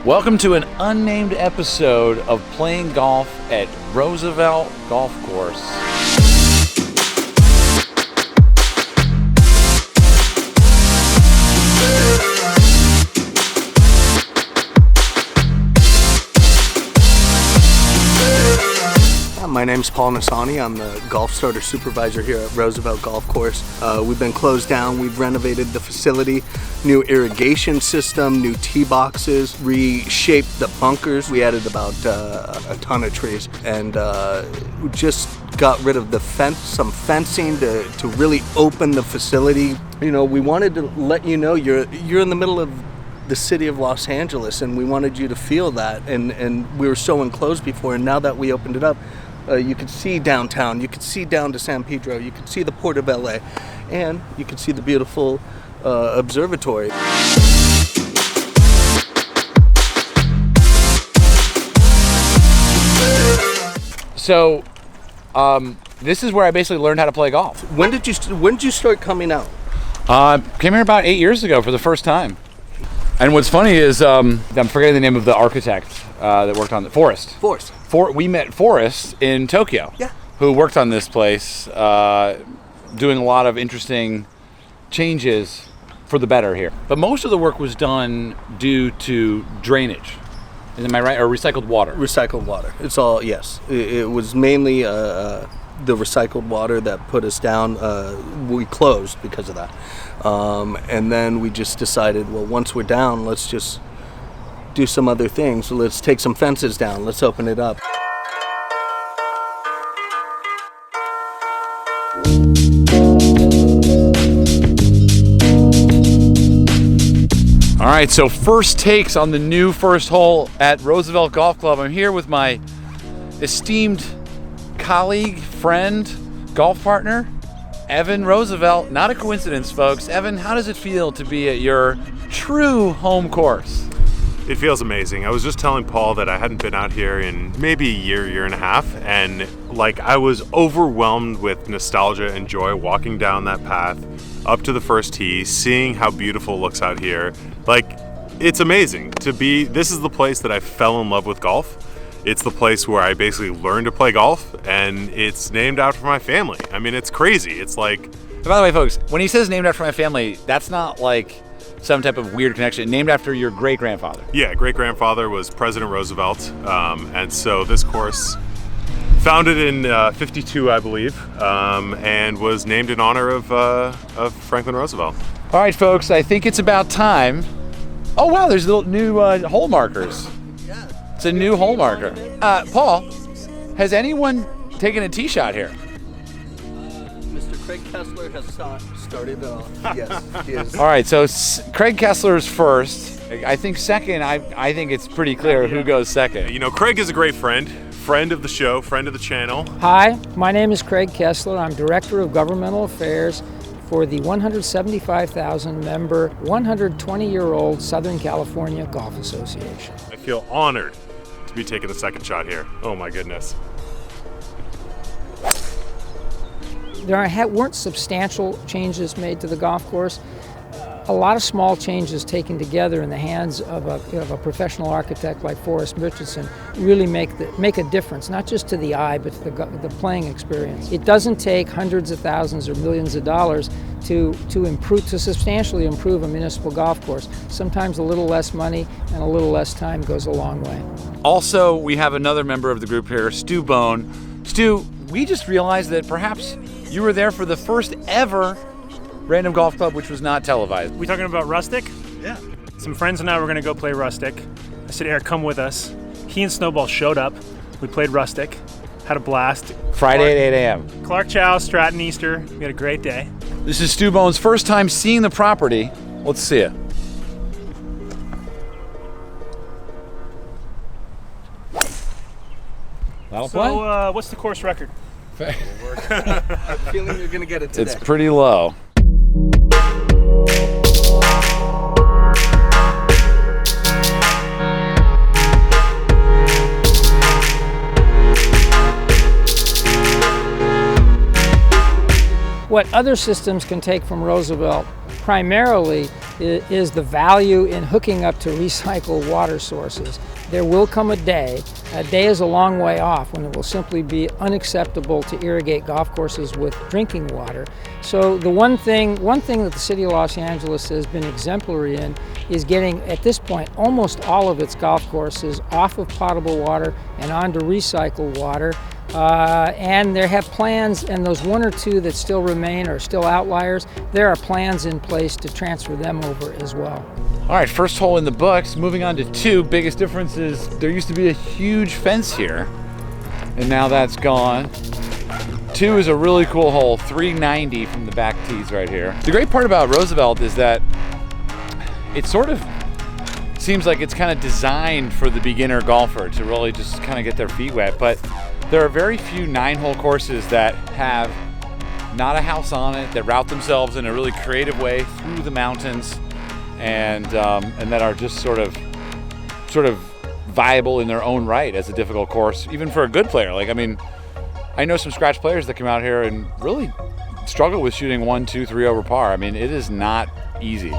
Welcome to an unnamed episode of Playing Golf at Roosevelt Golf Course. My name's Paul Nasani. I'm the golf starter supervisor here at Roosevelt Golf Course. We've been closed down. We've renovated the facility, new irrigation system, new tee boxes, reshaped the bunkers. We added about a ton of trees, and we just got rid of the some fencing to really open the facility. You know, we wanted to let you know you're in the middle of the city of Los Angeles, and we wanted you to feel that. And we were so enclosed before, and now that we opened it up, you could see downtown, you could see down to San Pedro, you could see the Port of LA, and you could see the beautiful observatory. So, this is where I basically learned how to play golf. When did you start coming out? Came here about 8 years ago for the first time. And what's funny is, I'm forgetting the name of the architect that worked on it. Forrest. We met Forrest in Tokyo. Yeah. Who worked on this place, doing a lot of interesting changes for the better here. But most of the work was done due to drainage. Am I right? Or recycled water? Recycled water. It's all, yes. It was mainly the recycled water that put us down. We closed because of that. And then we just decided, well, once we're down, let's just do some other things. So let's take some fences down. Let's open it up. All right, so first takes on the new first hole at Roosevelt Golf Club. I'm here with my esteemed colleague, friend, golf partner, Evan Roosevelt. Not a coincidence, folks. Evan, how does it feel to be at your true home course? It feels amazing. I was just telling Paul that I hadn't been out here in maybe a year and a half, and I was overwhelmed with nostalgia and joy walking down that path up to the first tee, seeing how beautiful it looks out here. It's amazing to be. This is the place that I fell in love with golf. It's the place where I basically learned to play golf, and it's named after my family. I mean, it's crazy. It's like... By the way, folks, when he says named after my family, that's not like some type of weird connection. Named after your great-grandfather. Yeah, great-grandfather was President Roosevelt, and so this course, founded in 52, I believe, and was named in honor of Franklin Roosevelt. All right, folks, I think it's about time. Oh, wow, there's little new hole markers. It's a new hole marker. Paul, has anyone taken a tee shot here? Mr. Craig Kessler has started off. Yes, he is. All right, so Craig Kessler's first. I think second, I think it's pretty clear who goes second. You know, Craig is a great friend of the show, friend of the channel. Hi, my name is Craig Kessler. I'm Director of Governmental Affairs for the 175,000 member, 120-year-old Southern California Golf Association. I feel honored to be taking the second shot here. Oh my goodness. There weren't substantial changes made to the golf course. A lot of small changes taken together in the hands of a professional architect like Forrest Richardson really make a difference, not just to the eye, but to the playing experience. It doesn't take hundreds of thousands or millions of dollars to substantially improve a municipal golf course. Sometimes a little less money and a little less time goes a long way. Also, we have another member of the group here, Stu Bone. Stu, we just realized that perhaps you were there for the first ever Random Golf Club, which was not televised. We talking about Rustic? Yeah. Some friends and I were going to go play Rustic. I said, Eric, come with us. He and Snowball showed up. We played Rustic, had a blast. Friday at 8 a.m. Clark Chow, Stratton Easter. We had a great day. This is Stu Bone's first time seeing the property. Let's see it. That'll play. So, what's the course record? I'm feeling you're going to get it today. It's pretty low. What other systems can take from Roosevelt primarily is the value in hooking up to recycled water sources. There will come a day is a long way off, when it will simply be unacceptable to irrigate golf courses with drinking water. So the one thing that the city of Los Angeles has been exemplary in is getting, at this point, almost all of its golf courses off of potable water and onto recycled water. And there have plans, and those one or two that still remain are still outliers. There are plans in place to transfer them over as well. All right, first hole in the books. Moving on to 2. Biggest difference is there used to be a huge fence here, and now that's gone. 2 is a really cool hole, 390 from the back tees right here. The great part about Roosevelt is that it sort of seems like it's kind of designed for the beginner golfer to really just kind of get their feet wet, but there are very few 9-hole courses that have not a house on it, that route themselves in a really creative way through the mountains, and that are just sort of viable in their own right as a difficult course, even for a good player. Like, I mean, I know some scratch players that come out here and really struggle with shooting 1, 2, 3 over par. I mean, it is not easy.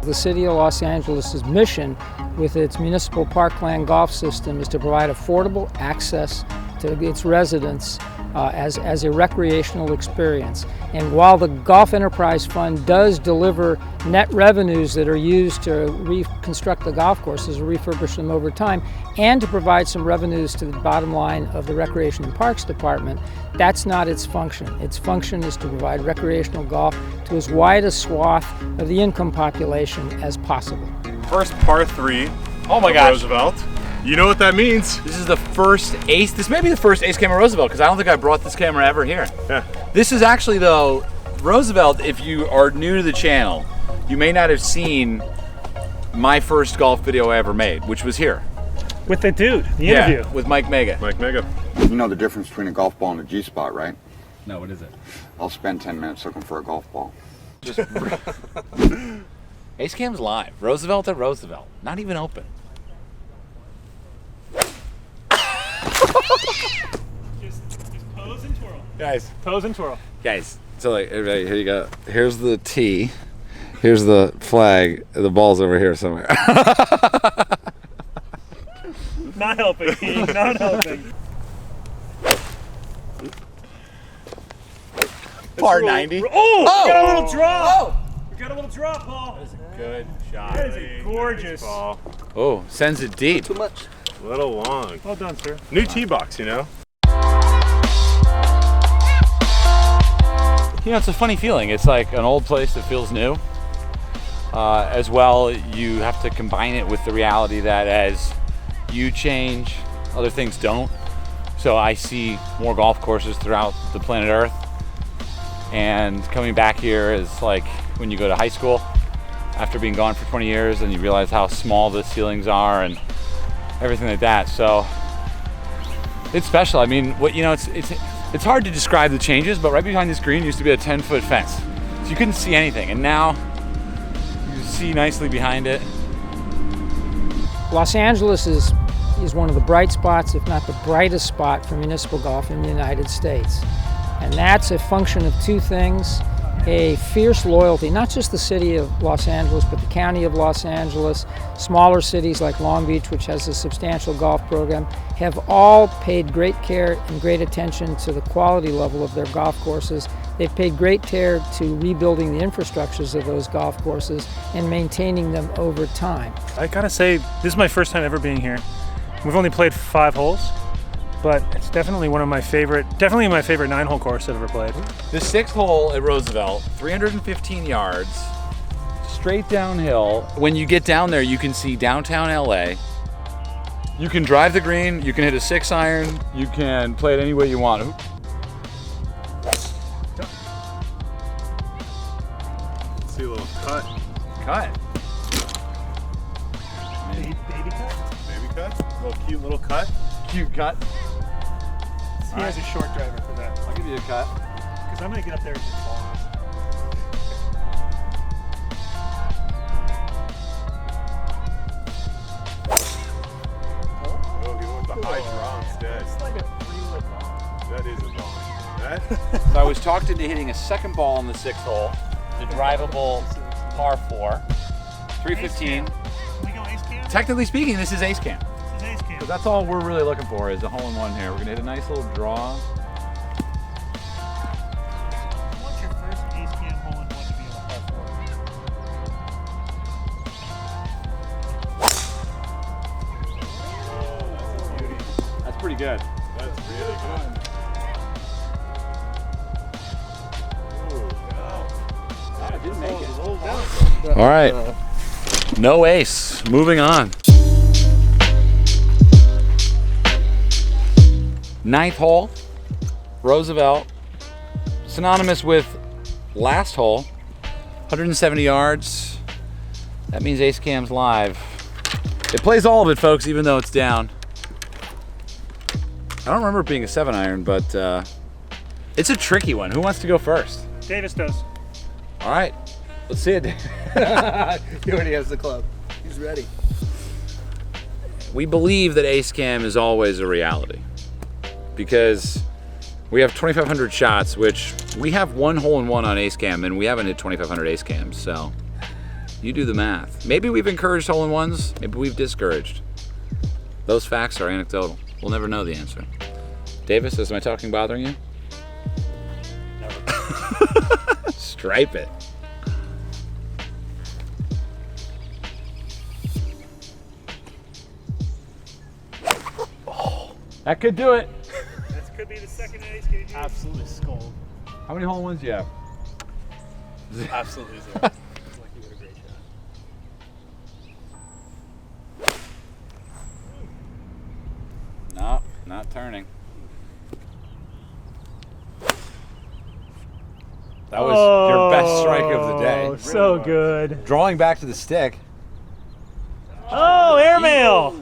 The city of Los Angeles' mission with its municipal parkland golf system is to provide affordable access to its residents as a recreational experience. And while the Golf Enterprise Fund does deliver net revenues that are used to reconstruct the golf courses or refurbish them over time, and to provide some revenues to the bottom line of the Recreation and Parks Department, that's not its function. Its function is to provide recreational golf to as wide a swath of the income population as possible. First par 3. Oh my gosh. Roosevelt. You know what that means? This is the first ace. This may be the first ace camera Roosevelt, because I don't think I brought this camera ever here. Yeah. This is actually, though, Roosevelt, if you are new to the channel, you may not have seen my first golf video I ever made, which was here. With the dude, the interview. Yeah, with Mike Mega. Mike Mega. You know the difference between a golf ball and a G-spot, right? No, what is it? I'll spend 10 minutes looking for a golf ball. Just Ace Cam's live. Roosevelt at Roosevelt. Not even open. Just pose and twirl. Guys. Pose and twirl. Guys. So like, everybody, here you go. Here's the tee. Here's the flag. The ball's over here somewhere. Not helping, King. Not helping. Par 90. Oh! We got a little drop. Oh! We got a little drop, Paul. That is a good shot. That is a gorgeous. Ball. Oh, sends it deep. Too much. A little long. Well done, sir. New tee box, you know? You know, it's a funny feeling. It's like an old place that feels new. As well, you have to combine it with the reality that as you change, other things don't. So I see more golf courses throughout the planet Earth. And coming back here is like when you go to high school after being gone for 20 years and you realize how small the ceilings are and everything like that. So it's special. I mean, what you know, it's hard to describe the changes, but right behind this green used to be a 10-foot fence. So you couldn't see anything. And now you see nicely behind it. Los Angeles is one of the bright spots, if not the brightest spot, for municipal golf in the United States. And that's a function of two things: a fierce loyalty, not just the city of Los Angeles, but the county of Los Angeles. Smaller cities like Long Beach, which has a substantial golf program, have all paid great care and great attention to the quality level of their golf courses. They've paid great care to rebuilding the infrastructures of those golf courses and maintaining them over time. I gotta say, this is my first time ever being here. We've only played 5 holes, but it's definitely my favorite 9-hole course I've ever played. The 6th hole at Roosevelt, 315 yards, straight downhill. When you get down there, you can see downtown LA. You can drive the green, you can hit a 6-iron, you can play it any way you want. See a little cut. Cut. Baby cut? Baby cut. Little cute little cut. Cute cut. He has a short driver for that. I'll give you a cut. Because I'm gonna get up there and just fall. Oh, he went with the high draw instead. It's like a 3-wood ball. That is a ball. That? So I was talked into hitting a second ball on the 6th hole, the drivable par 4, 315. Can we go ace cam? Technically speaking, this is ace cam. This is ace cam. So that's all we're really looking for is a hole-in-one here. We're gonna hit a nice little draw. What's your first ace cam hole in one to be on a par 4? That's pretty good. That's really good. I didn't make it. All right. No ace. Moving on. 9th hole, Roosevelt. Synonymous with last hole, 170 yards. That means ace cam's live. It plays all of it, folks, even though it's down. I don't remember it being a 7-iron, but it's a tricky one. Who wants to go first? Davis does. All right, let's see it. He already has the club. He's ready. We believe that ace cam is always a reality because we have 2,500 shots, which we have one hole-in-one on ace cam, and we haven't hit 2,500 ace cams. So you do the math. Maybe we've encouraged hole-in-ones. Maybe we've discouraged. Those facts are anecdotal. We'll never know the answer. Davis, is my talking bothering you? Never. Stripe it. Oh, that could do it. That could be the second ace game. Absolutely skulled. How many hole-in-ones do you have? Absolutely zero. Like you did a great shot. No, not turning. That was your best strike of the day. So good. Drawing back to the stick. Oh, airmail!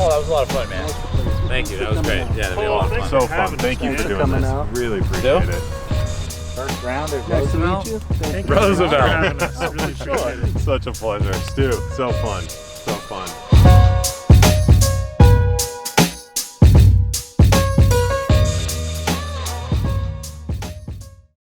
Oh, that was a lot of fun, man. Thank you. That was great. Yeah, that'd be a lot of fun. So fun. Thank you for doing coming this. out. Really appreciate it. First round of Nice to Roosevelt. meet you. Thank you. Thank you for Roosevelt. having us. Really appreciate it. Such a pleasure. Stu, so fun.